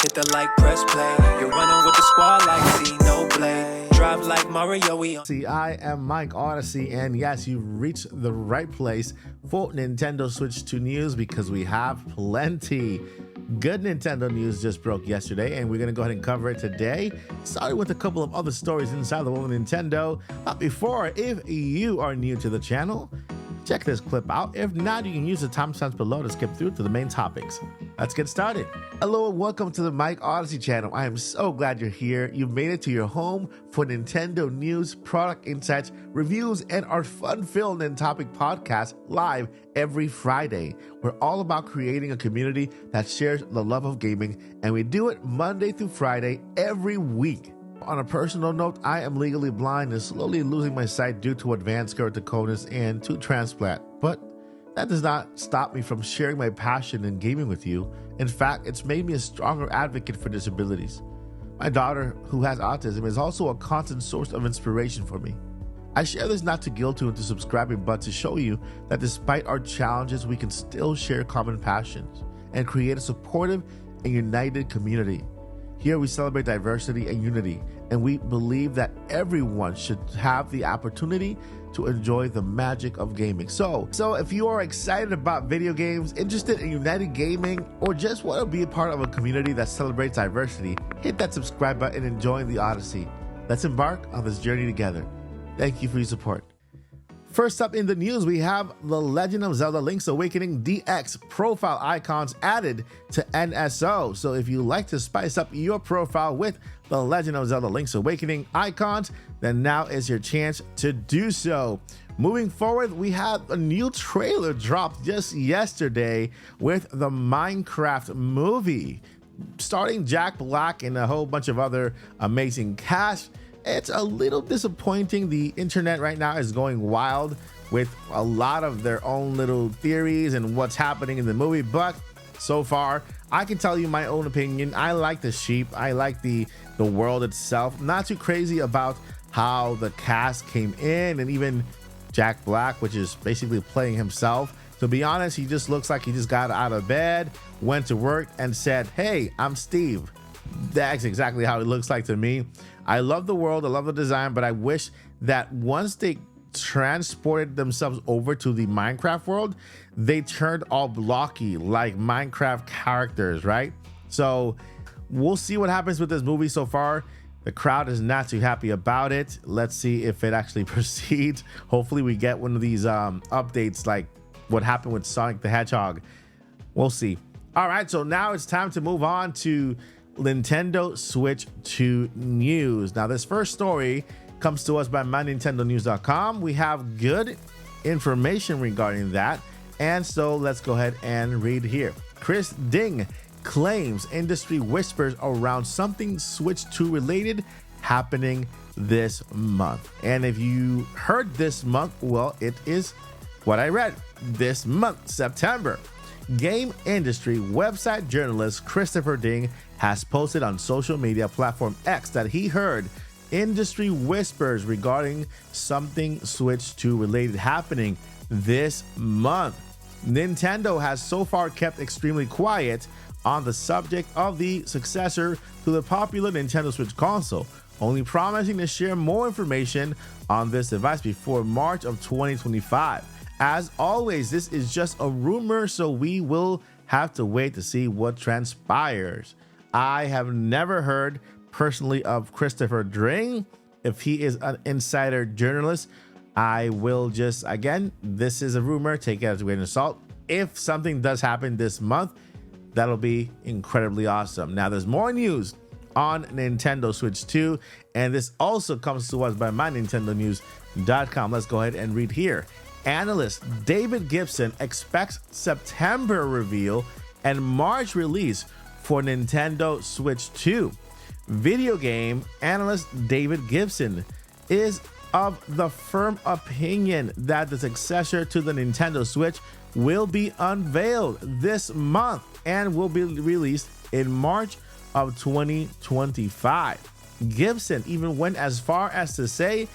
hit the like, press play. You're running with the squad like Xenoblade. Drive like Mario, we on. See, I am Mike Odyssey, and yes, you've reached the right place for Nintendo Switch 2 news because we have plenty. Good Nintendo news just broke yesterday, and we're going to go ahead and cover it today, starting with a couple of other stories inside the world of Nintendo. But before, if you are new to the channel, check this clip out. If not, you can use the timestamps below to skip through to the main topics. Let's get started. Hello and welcome to the Mike Odyssey channel. I am so glad you're here. You've made it to your home for Nintendo news, product insights, reviews, and our fun-filled Nintopics podcast live every Friday. We're all about creating a community that shares the love of gaming, and we do it Monday through Friday every week. On a personal note, I am legally blind and slowly losing my sight due to advanced keratoconus and tooth transplant. But that does not stop me from sharing my passion in gaming with you. In fact, it's made me a stronger advocate for disabilities. My daughter, who has autism, is also a constant source of inspiration for me. I share this not to guilt you into subscribing, but to show you that despite our challenges, we can still share common passions and create a supportive and united community. Here we celebrate diversity and unity, and we believe that everyone should have the opportunity to enjoy the magic of gaming. So if you are excited about video games, interested in united gaming, or just want to be a part of a community that celebrates diversity, hit that subscribe button and join the Odyssey. Let's embark on this journey together. Thank you for your support. First up in the news, we have The Legend of Zelda Link's Awakening DX profile icons added to NSO. So if you like to spice up your profile with The Legend of Zelda Link's Awakening icons, then now is your chance to do so. Moving forward, we have a new trailer dropped just yesterday with the Minecraft movie, starring Jack Black and a whole bunch of other amazing cast. It's a little disappointing. The internet right now is going wild with a lot of their own little theories and what's happening in the movie. But so far, I can tell you my own opinion. I like the sheep. I like the world itself. Not too crazy about how the cast came in, and even Jack Black, which is basically playing himself. To be honest, he just looks like he just got out of bed, went to work, and said, "Hey, I'm Steve." That's exactly how it looks like to me. I love the world, I love the design, but I wish that once they transported themselves over to the Minecraft world, they turned all blocky like Minecraft characters, right? So we'll see what happens with this movie. So far, the crowd is not too happy about it. Let's see if it actually proceeds. Hopefully we get one of these updates like what happened with Sonic the Hedgehog. We'll see. All right, so now it's time to move on to Nintendo Switch 2 news. Now, this first story comes to us by mynintendonews.com. We have good information regarding that, and so let's go ahead and read here. Chris Ding claims industry whispers around something Switch 2 related happening this month. And if you heard this month, well, it is what I read. This month, September, game industry website journalist Christopher Ding has posted on social media platform X that he heard industry whispers regarding something Switch 2 related happening this month. Nintendo has so far kept extremely quiet on the subject of the successor to the popular Nintendo Switch console, only promising to share more information on this device before March of 2025. As always, this is just a rumor, so we will have to wait to see what transpires. I have never heard personally of Christopher Ding. If he is an insider journalist, I will just, again, this is a rumor, take it as a grain of salt. If something does happen this month, that'll be incredibly awesome. Now, there's more news on Nintendo Switch 2, and this also comes to us by mynintendonews.com. Let's go ahead and read here. Analyst David Gibson expects September reveal and March release for Nintendo Switch 2. Video game analyst David Gibson is of the firm opinion that the successor to the Nintendo Switch will be unveiled this month and will be released in March of 2025. Gibson even went as far as to say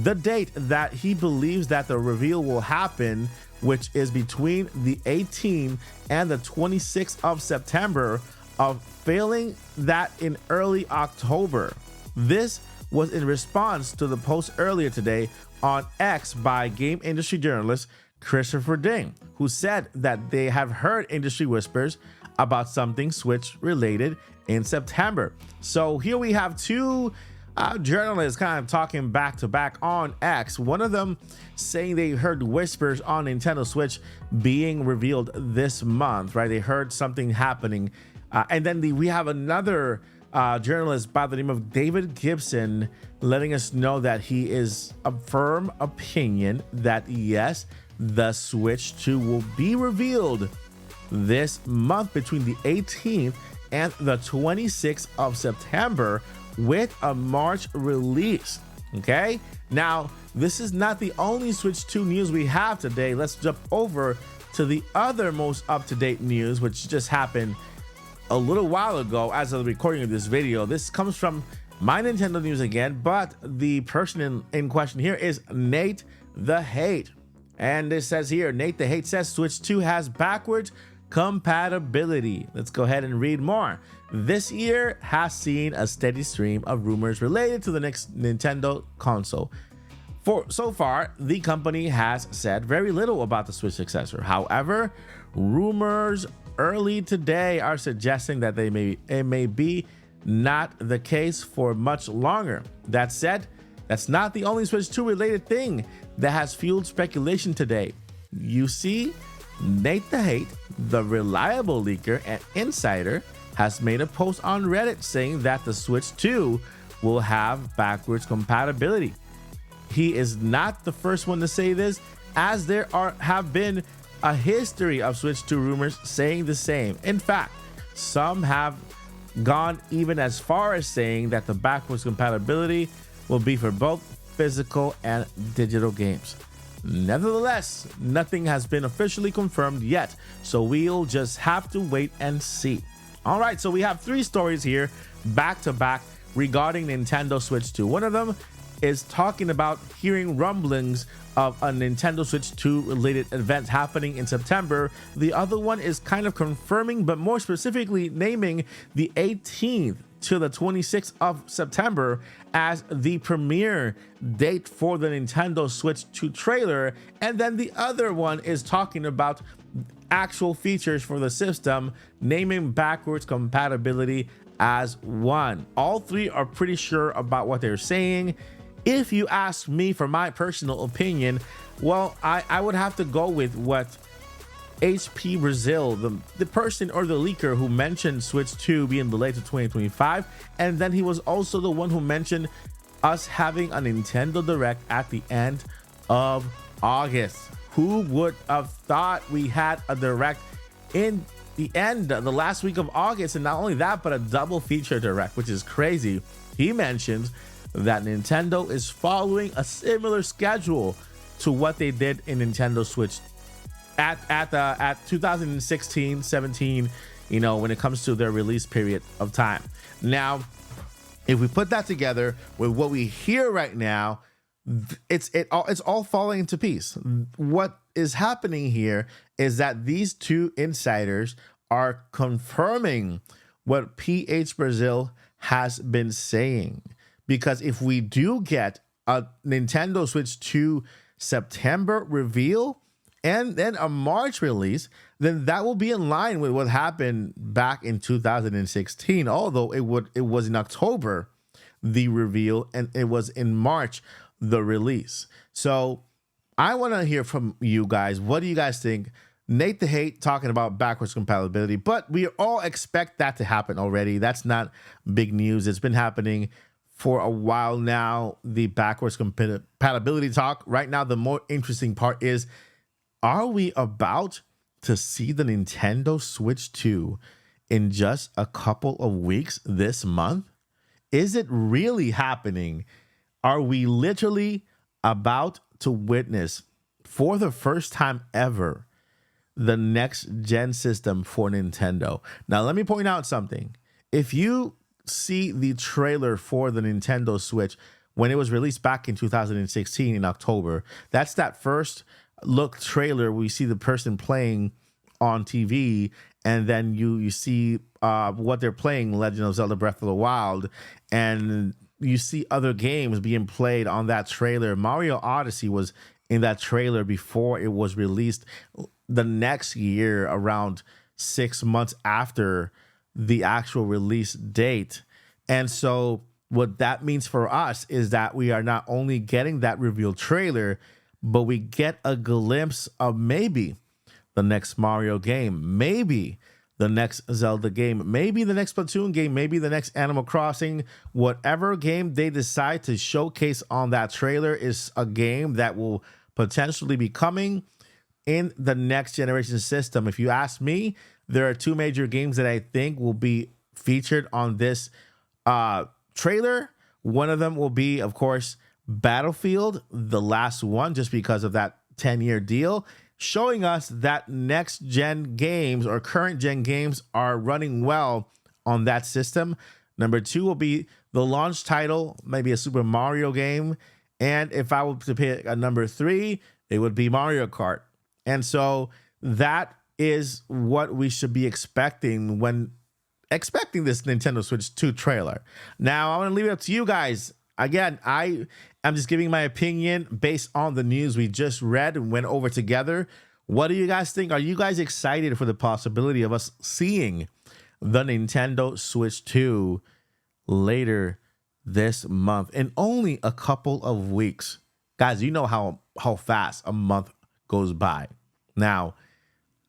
the date that he believes that the reveal will happen, which is between the 18th and the 26th of September of failing that in early October. This was in response to the post earlier today on X by game industry journalist Christopher Ding, who said that they have heard industry whispers about something Switch related in September. So here we have two journalists kind of talking back to back on X. One of them saying they heard whispers on Nintendo Switch being revealed this month, right? They heard something happening. And then we have another journalist by the name of David Gibson letting us know that he is a firm opinion that yes, the Switch 2 will be revealed this month between the 18th and the 26th of September with a March release. Okay, now this is not the only Switch 2 news we have today. Let's jump over to the other most up-to-date news, which just happened a little while ago as of the recording of this video. This comes from My Nintendo News again, but the person in question here is Nate the Hate. And it says here, Nate the Hate says Switch 2 has backwards compatibility. Let's go ahead and read more. This year has seen a steady stream of rumors related to the next Nintendo console. So far, the company has said very little about the Switch successor. However, rumors early today are suggesting that it may be not the case for much longer. That said, that's not the only Switch 2 related thing that has fueled speculation today. You see, Nate the Hate, the reliable leaker and insider, has made a post on Reddit saying that the Switch 2 will have backwards compatibility. He is not the first one to say this, as there have been a history of Switch 2 rumors saying the same. In fact, some have gone even as far as saying that the backwards compatibility will be for both physical and digital games. Nevertheless, nothing has been officially confirmed yet, so we'll just have to wait and see. All right, so we have three stories here back to back regarding Nintendo Switch 2. One of them is talking about hearing rumblings of a Nintendo Switch 2 related event happening in September. The other one is kind of confirming, but more specifically naming the 18th to the 26th of September as the premiere date for the Nintendo Switch 2 trailer. And then the other one is talking about actual features for the system, naming backwards compatibility as one. All three are pretty sure about what they're saying. If you ask me for my personal opinion, well, I would have to go with what HP Brazil, the person or the leaker who mentioned Switch 2 being delayed to 2025, and then he was also the one who mentioned us having a Nintendo Direct at the end of August. Who would have thought we had a Direct in the last week of August, and not only that, but a double feature Direct, which is crazy. He mentions that Nintendo is following a similar schedule to what they did in Nintendo Switch at 2016, 17, when it comes to their release period of time. Now, if we put that together with what we hear right now, it's all falling into piece. What is happening here is that these two insiders are confirming what PH Brazil has been saying. Because if we do get a Nintendo Switch 2 September reveal and then a March release, then that will be in line with what happened back in 2016. Although it was in October, the reveal, and it was in March, the release. So I want to hear from you guys. What do you guys think? Nate the Hate talking about backwards compatibility, but we all expect that to happen already. That's not big news. It's been happening for a while now, the backwards compatibility talk. Right now, the more interesting part is, are we about to see the Nintendo Switch 2 in just a couple of weeks this month? Is it really happening? Are we literally about to witness, for the first time ever, the next gen system for Nintendo? Now, let me point out something. If you see the trailer for the Nintendo Switch when it was released back in 2016 in October, that's that first look trailer. We see the person playing on TV, and then you see what they're playing, Legend of Zelda Breath of the Wild, and you see other games being played on that trailer. Mario Odyssey was in that trailer before it was released the next year, around 6 months after the actual release date. And so what that means for us is that we are not only getting that reveal trailer, but we get a glimpse of maybe the next Mario game, maybe the next Zelda game, maybe the next Splatoon game, maybe the next Animal Crossing. Whatever game they decide to showcase on that trailer is a game that will potentially be coming in the next generation system. If you ask me, there are two major games that I think will be featured on this trailer. One of them will be, of course, Battlefield, the last one, just because of that 10-year deal, showing us that next gen games or current gen games are running well on that system. Number two will be the launch title, maybe a Super Mario game. And if I were to pick a number three, it would be Mario Kart. And so that is what we should be expecting when expecting this Nintendo Switch 2 trailer. Now, I want to leave it up to you guys. Again, I am just giving my opinion based on the news we just read and went over together. What do you guys think? Are you guys excited for the possibility of us seeing the Nintendo Switch 2 later this month in only a couple of weeks? Guys, you know how fast a month goes by. Now,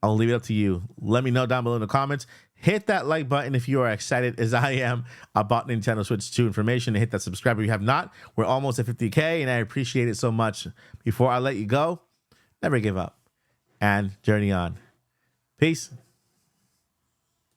I'll leave it up to you. Let me know down below in the comments. Hit that like button if you are excited as I am about Nintendo Switch 2 information, and hit that subscribe if you have not. We're almost at 50K, and I appreciate it so much. Before I let you go, never give up and journey on. Peace.